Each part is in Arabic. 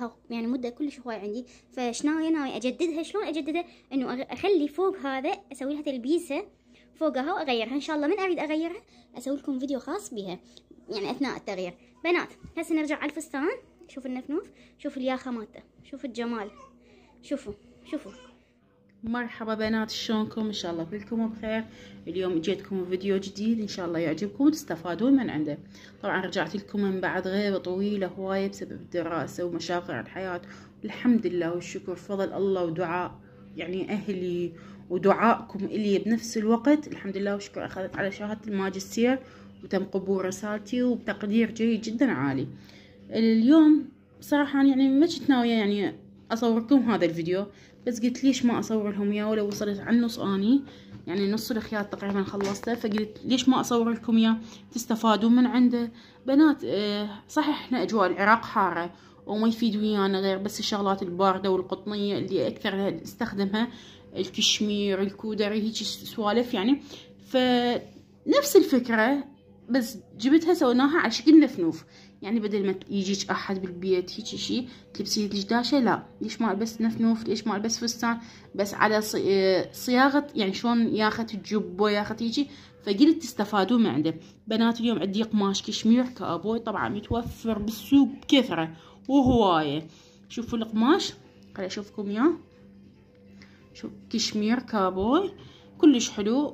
صارت يعني مده كلش هواي عندي، فايش ناوي اجددها. شلون اجددها؟ انه اخلي فوق هذا اسوي لها تلبيسه فوقها واغيرها ان شاء الله. من اريد اغيرها اسوي لكم فيديو خاص بها يعني اثناء التغيير. بنات هسه نرجع على الفستان. شوفوا النفنوف، شوفوا الياخه مالته، شوفوا الجمال، شوفوا شوفوا. مرحبا بنات، شلونكم؟ ان شاء الله كلكم بخير. اليوم جيتكم فيديو جديد ان شاء الله يعجبكم وتستفادون من عنده. طبعا رجعت لكم من بعد غيبه طويله هوايه بسبب الدراسه ومشاغل الحياه، الحمد لله والشكر فضل الله ودعاء يعني اهلي ودعائكم الي بنفس الوقت. الحمد لله والشكر اخذت على شهاده الماجستير وتم قبول رسالتي وبتقدير جيد جدا عالي. اليوم صراحه يعني ما كنت ناويه يعني اصور لكم هذا الفيديو، بس قلت ليش ما اصور لهم اياه ولو وصلت على النص اني يعني نص الخياط تقريبا خلصته، فقلت ليش ما اصور لكم اياه تستفادون من عنده. بنات صحيح احنا اجواء العراق حاره وما يفيد ويانا غير بس الشغلات البارده والقطنيه اللي اكثر نستخدمها، الكشمير الكودري هيك سوالف يعني. فنفس الفكره بس جبتها سويناها على شكل نفنوف، يعني بدل ما يجيك احد بالبيت هيك شي تلبسي الجداشه، لا ليش ما البس نفنوف، ليش ما البس فستان بس على صياغه يعني شلون ياخت الجبه ياخت هيجي. فقلت تستفادون من عنده. بنات اليوم عندي قماش كشمير كابوي طبعا متوفر بالسوق بكثره وهوايه. شوفوا القماش، خليني اشوفكم اياه. شوف كشمير كابوي كلش حلو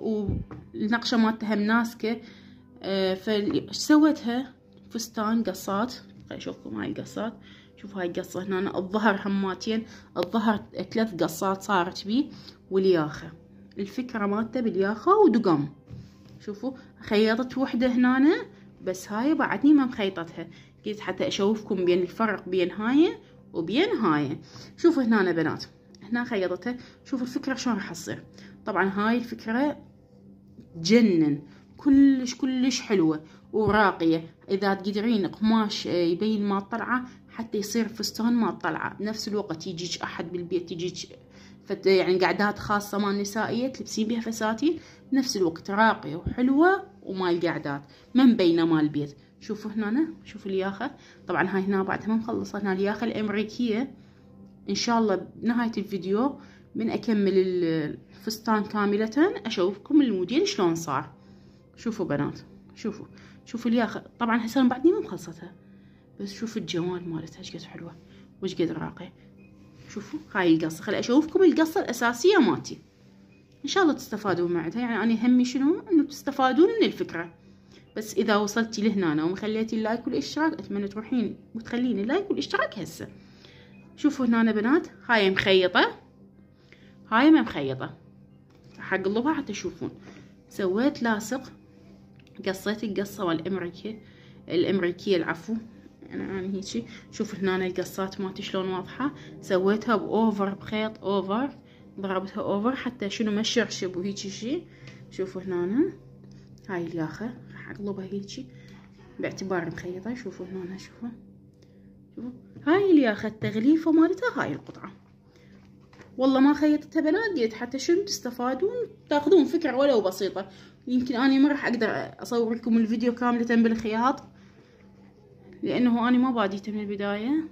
والنقشه مالتها مناسكه. فسويتها فستان قصات. خليني اشوفكم هاي القصات. شوفوا هاي القصة هنا الظهر هماتين، الظهر 3 قصات صارت بيه والياخة. الفكرة مالته بالياخة ودقم. شوفوا خيطت وحدة هنا بس هاي بعدني ما مخيطتها، قلت حتى اشوفكم بين الفرق بين هاي وبين هاي. شوفوا هنا بنات هنا خيطتها. شوفوا الفكرة شلون راح تصير. طبعا هاي الفكرة تجنن كلش كلش حلوة وراقية. اذا تقدرين قماش يبين ما طلعه حتى يصير فستان ما طلعه بنفس الوقت، يجيك احد بالبيت يجيك يعني قعدات خاصة مال نسائية تلبسين بها فساتين بنفس الوقت راقية وحلوة ومال قعدات ما مبينة مال البيت. شوفوا هنا شوفوا الياخة. طبعا هاي هنا بعدها ما مخلصة، هنا الياخة الامريكية. ان شاء الله بنهاية الفيديو من اكمل الفستان كاملة اشوفكم الموديل شلون صار. شوفوا بنات شوفوا الياخة. طبعا هسه بعدني ما مخلصتها بس شوفوا الجمال مالتها ايش قد حلوة وايش قد راقية. شوفوا هاي القصة، خلي اشوفكم القصة الاساسية مالتي ان شاء الله تستفادون معها. يعني انا همي شنو انه تستفادون من الفكرة. بس اذا وصلتي لهنا ومخليتي اللايك والاشتراك اتمنى تروحين وتخليني اللايك والاشتراك هسه. شوفوا هنا بنات هاي مخيطة هاي ما مخيطة، راح اقلبها حتى تشوفون. سويت لاصق، قصيت القصة الامريكية العفو يعني هيجي. شوفوا هنا القصات مالتي شلون واضحة. سويتها باوفر بخيط اوفر، ضربتها اوفر حتى شنو ما شرشب وهيجي شي. شوفوا هنا هاي الياخة راح اقلبها هيجي باعتبار مخيطة. شوفوا هنا شوفوا هاي الياخة التغليفة مالتها هاي القطعة. والله ما خيطتها بنات قلت حتى شنو تستفادون تاخذون فكرة ولو بسيطة. يمكن اني ما راح اقدر اصور لكم الفيديو كاملة بالخياط لانه اني ما باديته من البداية.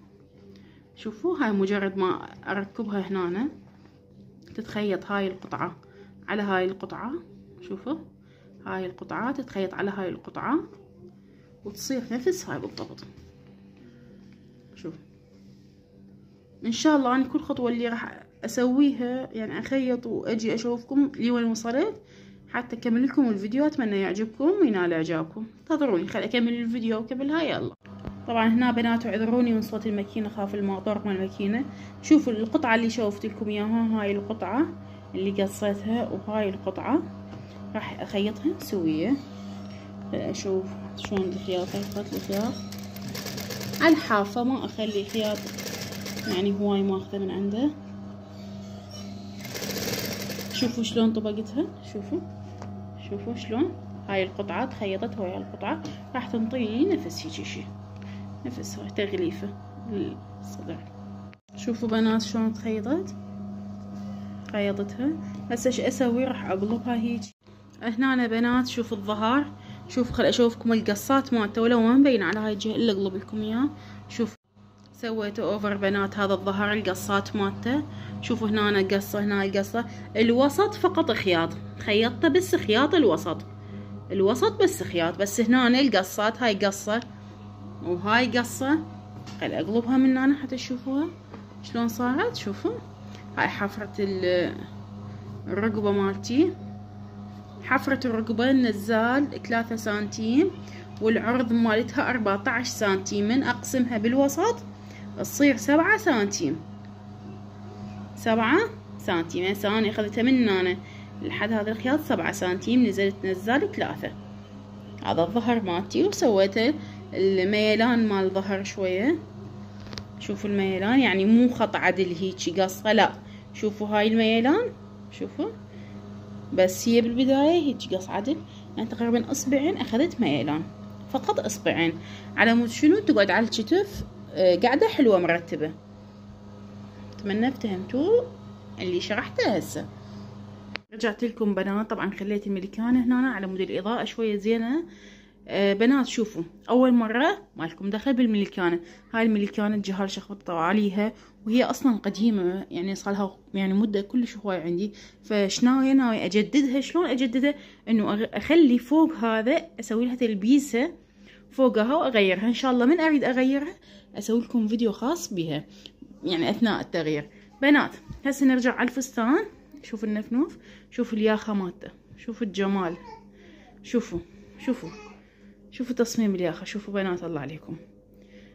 شوفوا هاي مجرد ما اركبها هنا تتخيط هاي القطعة على هاي القطعة. شوفوا هاي القطعة تتخيط على هاي القطعة وتصير نفس هاي بالضبط. شوف ان شاء الله انا كل خطوة اللي راح اسويها يعني اخيط واجي اشوفكم لوين وصلت حتى اكمل لكم الفيديو. اتمنى يعجبكم وينال اعجابكم. انتظروني خلي اكمل الفيديو وقبلها يلا. طبعا هنا بنات اعذروني من صوت الماكينه، خاف الموتور مال الماكينه. شوفوا القطعه اللي شوفت لكم اياها هاي القطعه اللي قصيتها وهاي القطعه راح اخيطها سويه. اشوف شلون الخياطه. اخذت الخياط على الحافه ما اخلي خياط يعني هواي ماخذه من عنده. شوفوا شلون طبقتها. شوفوا شلون هاي القطعة تخيطت ويا القطعة راح تنطيني نفس هيجي شي نفس هاي تغليفة للصدر. شوفوا بنات شلون خيطتها. هسه ايش اسوي راح اقلبها هيجي. هنا بنات شوفوا الظهر. شوف خل اشوفكم القصات مالته ولو ما مبين على هاي الجهة الا اقلب لكم اياه. شوف سويته اوفر بنات. هذا الظهر القصات مالته، شوفوا هنا قصة، هنا القصة الوسط فقط خياط، خيطته بس خياط الوسط بس خياط، بس هنا القصات هاي قصة وهاي قصة. خلي اقلبها من هنا حتى تشوفوها شلون صارت. شوفوا هاي حفرة الرقبة مالتي، حفرة الرقبة النزال 3 سنتيم والعرض مالتها 14 سنتيم، من اقسمها بالوسط تصير 7 سنتيم، 7 سنتيم. هسه انا اخذتها من هنا لحد هذا الخياط 7 سنتيم، نزلت نزال 3. هذا الظهر مالتي، وسويته الميلان مال الظهر شوية. شوفوا الميلان، يعني مو خط عدل هيجي قصة، لا شوفوا هاي الميلان، شوفوا بس هي بالبداية هيجي قص عدل، يعني تقريبا اصبعين اخذت ميلان، فقط اصبعين، على مود شنو تقعد على الكتف قاعدة حلوة مرتبة. اتمنى فهمتوا اللي شرحته هسه. رجعت لكم بنات، طبعا خليت الملكانة هنا على مود الاضاءة شوية زينة. بنات شوفوا، اول مرة مالكم دخل بالملكانة، هاي الملكانة الجهال شخبطوا عليها وهي اصلا قديمة، يعني صارلها يعني مدة كلش هواي عندي، فشناوية ناوي اجددها. شلون اجددها؟ انه اخلي فوق هذا اسوي لها تلبيسة فوقها واغيرها ان شاء الله. من اريد اغيرها اسوي لكم فيديو خاص بها، يعني اثناء التغيير. بنات هسه نرجع على الفستان. شوفوا النفنوف، شوفوا الياخة مالته، شوفوا الجمال، شوفوا تصميم الياخة. شوفوا بنات الله عليكم،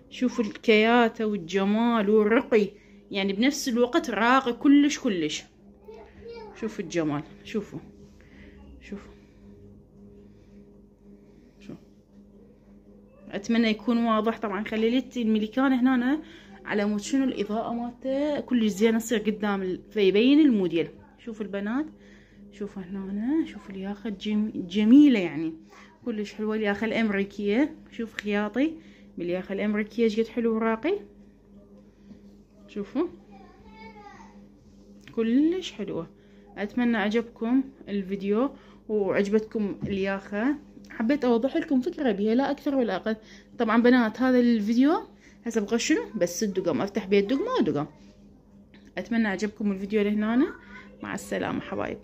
شوفوا الكياتة والجمال والرقي، يعني بنفس الوقت راقي كلش. شوفوا الجمال، شوفوا اتمنى يكون واضح. طبعا خليت الملكانة هنا على مود شنو الاضاءة مالته كلش زينة تصير قدام فيبين الموديل. شوفوا البنات، شوفوا هنا، شوفوا الياخة جميلة، يعني كلش حلوة الياخة الامريكية. شوف خياطي بالياخة الامريكية جد حلو وراقي، شوفوا كلش حلوة. اتمنى عجبكم الفيديو وعجبتكم الياخة، حبيت اوضح لكم فكرة بها لا اكثر ولا اقل. طبعا بنات هذا الفيديو هسه بغى شنو بس الدقم، افتح بيه الدقمة ودقم. اتمنى عجبكم الفيديو لهنا، مع السلامة حبايب.